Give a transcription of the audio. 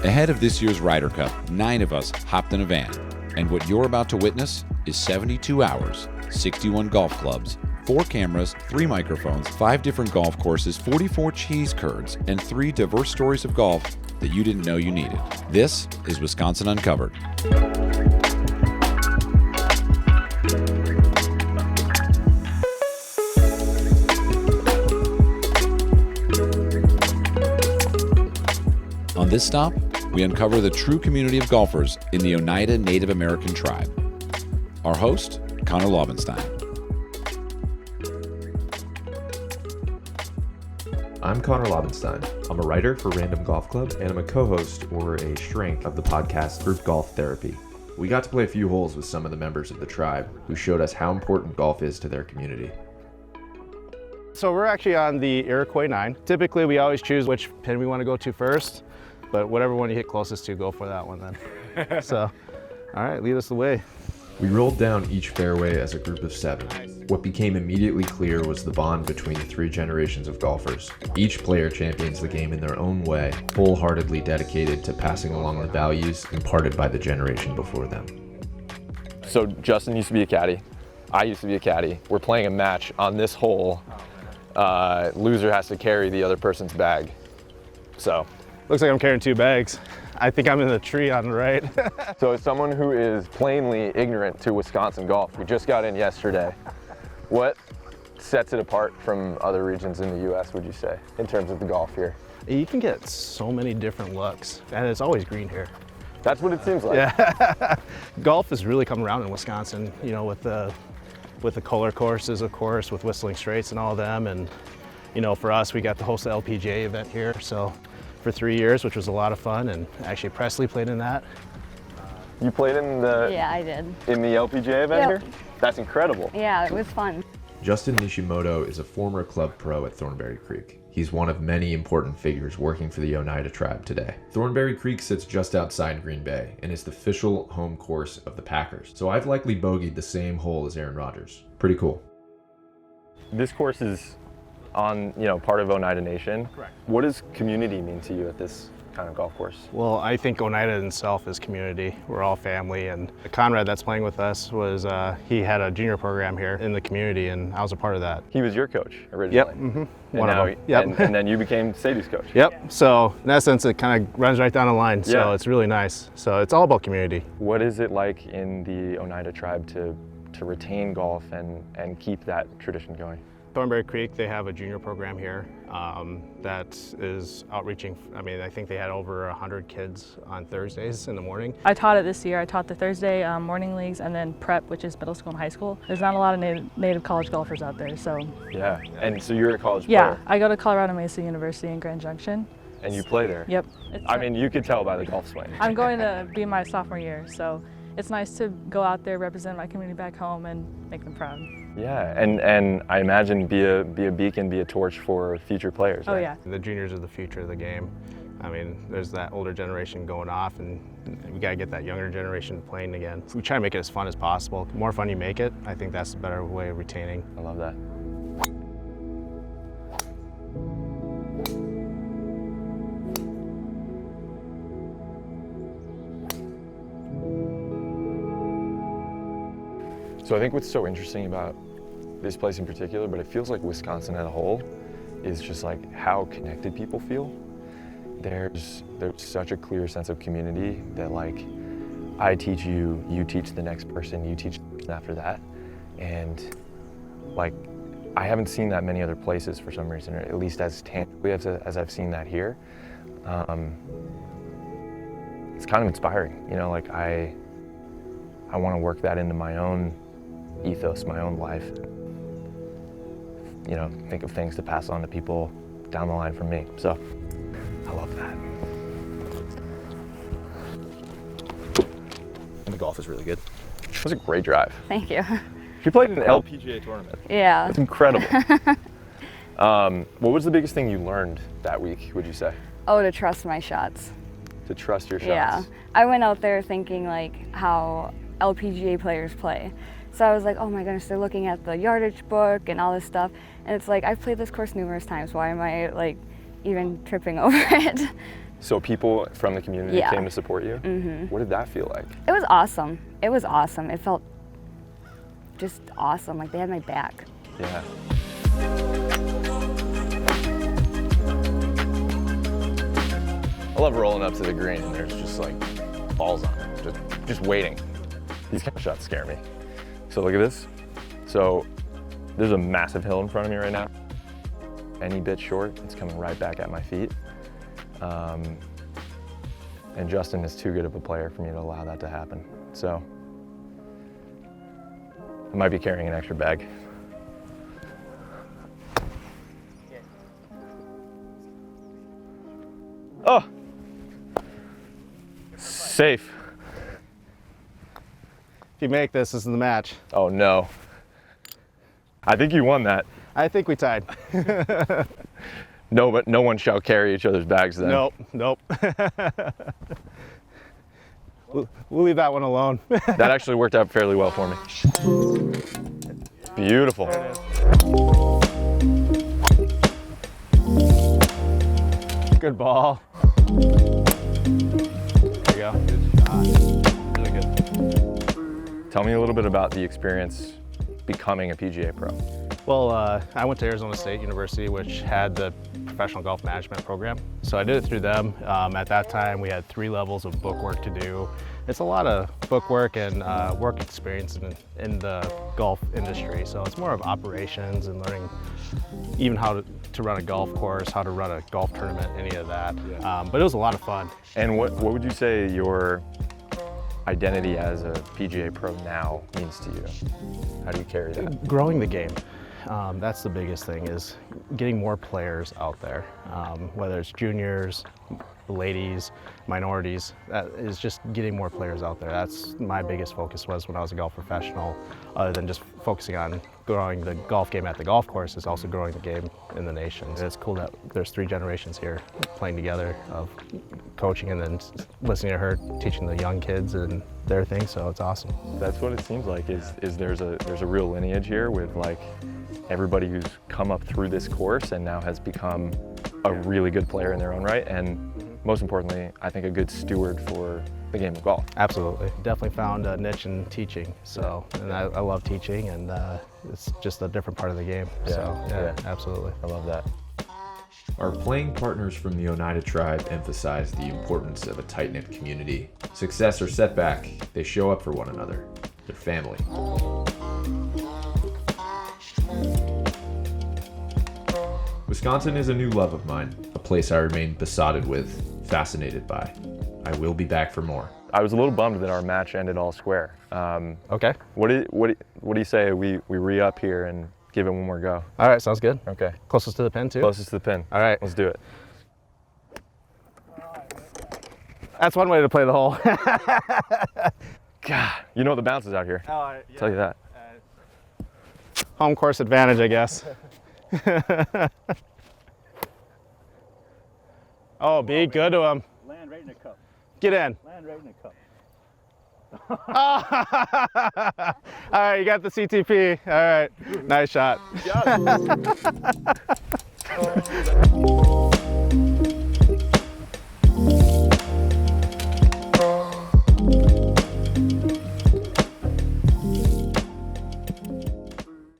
Ahead of this year's Ryder Cup, 9 of us hopped in a van. And what you're about to witness is 72 hours, 61 golf clubs, 4 cameras, 3 microphones, 5 different golf courses, 44 cheese curds, and 3 diverse stories of golf that you didn't know you needed. This is Wisconsin Uncovered. On this stop, we uncover the true community of golfers in the Oneida Native American tribe. Our host, Connor Laubenstein. I'm Connor Laubenstein. I'm a writer for Random Golf Club, and I'm a co-host or a shrink of the podcast Group Golf Therapy. We got to play a few holes with some of the members of the tribe who showed us how important golf is to their community. So we're actually on the Iroquois 9. Typically, we always choose which pin we want to go to first, but whatever one you hit closest to, go for that one then. So, all right, lead us the way. We rolled down each fairway as a group of 7. What became immediately clear was the bond between the 3 generations of golfers. Each player champions the game in their own way, wholeheartedly dedicated to passing along the values imparted by the generation before them. So Justin used to be a caddy. I used to be a caddy. We're playing a match on this hole. Loser has to carry the other person's bag. So. Looks like I'm carrying 2 bags. I think I'm in the tree on the right. So as someone who is plainly ignorant to Wisconsin golf, we just got in yesterday. What sets it apart from other regions in the U.S., would you say, in terms of the golf here? You can get so many different looks, and it's always green here. That's what it seems like. Yeah. Golf has really come around in Wisconsin, you know, with the Kohler courses, of course, with Whistling Straits and all of them. And, you know, for us, we got to host the LPGA event here. So for 3 years, which was a lot of fun, and actually Presley played in that. You played in the... Yeah, I did. In the LPGA event Yep. here? That's incredible. Yeah, it was fun. Justin Nishimoto is a former club pro at Thornberry Creek. He's one of many important figures working for the Oneida Tribe today. Thornberry Creek sits just outside Green Bay and is the official home course of the Packers. So I've likely bogeyed the same hole as Aaron Rodgers. Pretty cool. This course is on, you know, part of Oneida Nation. Correct. What does community mean to you at this kind of golf course? Well, I think Oneida itself is community. We're all family, and Conrad that's playing with us was, he had a junior program here in the community, and I was a part of that. He was your coach originally? Yep, mm-hmm. One of them. Yep. And then you became Sadie's coach? Yep, so in essence, it kind of runs right down the line, so Yeah. it's really nice. So it's all about community. What is it like in the Oneida Tribe to retain golf and keep that tradition going? Thornberry Creek, they have a junior program here that is outreaching. I mean, I think they had over 100 kids on Thursdays in the morning. I taught it this year. I taught the Thursday morning leagues and then prep, which is middle school and high school. There's not a lot of native college golfers out there, so. Yeah, and so you're a college Yeah, player? I go to Colorado Mesa University in Grand Junction. And you play there? Yep. I mean, you could tell by the golf swing. I'm going to be my sophomore year, so it's nice to go out there, represent my community back home, and make them proud. Yeah, and I imagine be a beacon, be a torch for future players. Oh right? yeah. The juniors are the future of the game. I mean, there's that older generation going off, and we got to get that younger generation playing again. We try to make it as fun as possible. The more fun you make it, I think that's a better way of retaining. I love that. So I think what's so interesting about this place in particular, but it feels like Wisconsin as a whole, is just like how connected people feel. There's such a clear sense of community that, like, I teach you, you teach the next person, you teach the person after that. And like, I haven't seen that many other places for some reason, or at least as tangibly as I've seen that here. It's kind of inspiring, you know, like I want to work that into my own ethos, my own life. You know, think of things to pass on to people down the line from me. So, I love that. And the golf is really good. It was a great drive. Thank you. You played in an LPGA tournament. Yeah. That's incredible. What was the biggest thing you learned that week, would you say? Oh, to trust my shots. To trust your shots? Yeah. I went out there thinking like how LPGA players play. So I was like, oh my goodness, they're looking at the yardage book and all this stuff. And it's like, I've played this course numerous times. Why am I like even tripping over it? So people from the community Yeah. came to support you? Mm-hmm. What did that feel like? It was awesome. It was awesome. It felt just awesome. Like they had my back. Yeah. I love rolling up to the green and there's just like balls on it, just waiting. These kind of shots scare me. So look at this. So there's a massive hill in front of me right now. Any bit short, it's coming right back at my feet. And Justin is too good of a player for me to allow that to happen. So I might be carrying an extra bag. Oh, safe. If you make this is the match. Oh no. I think you won that. I think we tied. No, but no one shall carry each other's bags then. Nope. We'll leave that one alone. That actually worked out fairly well for me. Beautiful. Good ball. There you go. Good shot. Really good. Tell me a little bit about the experience becoming a PGA pro. Well, I went to Arizona State University, which had the professional golf management program. So I did it through them. At that time, we had 3 levels of book work to do. It's a lot of book work and work experience in the golf industry. So it's more of operations and learning even how to run a golf course, how to run a golf tournament, any of that. Yeah. But it was a lot of fun. And what would you say your identity as a PGA pro now means to you? How do you carry that? Growing the game. That's the biggest thing, is getting more players out there, whether it's juniors, ladies, minorities. That is just getting more players out there. That's my biggest focus was when I was a golf professional, other than just focusing on growing the golf game at the golf course, is also growing the game in the nation. It's cool that there's 3 generations here playing together of coaching and then listening to her teaching the young kids and their thing, so it's awesome. That's what it seems like, is there's a real lineage here with like everybody who's come up through this course and now has become a really good player in their own right, and most importantly, I think a good steward for the game of golf. Absolutely. Definitely found a niche in teaching, so, and I love teaching, and it's just a different part of the game. Yeah, So, yeah. Absolutely. I love that. Our playing partners from the Oneida Tribe emphasize the importance of a tight-knit community. Success or setback, they show up for one another. They're family. Wisconsin is a new love of mine, a place I remain besotted with, fascinated by. I will be back for more. I was a little bummed that our match ended all square. Okay. What do you say we re-up here and give it one more go? All right, sounds good. Okay. Closest to the pin, too? Closest to the pin. All right. Let's do it. That's one way to play the hole. God, you know the bounces out here. Yeah. Tell you that. Home course advantage, I guess. Oh, be good to him. Land right in the cup. Get in. Land right in the cup. All right, you got the CTP. All right, nice shot. Got it.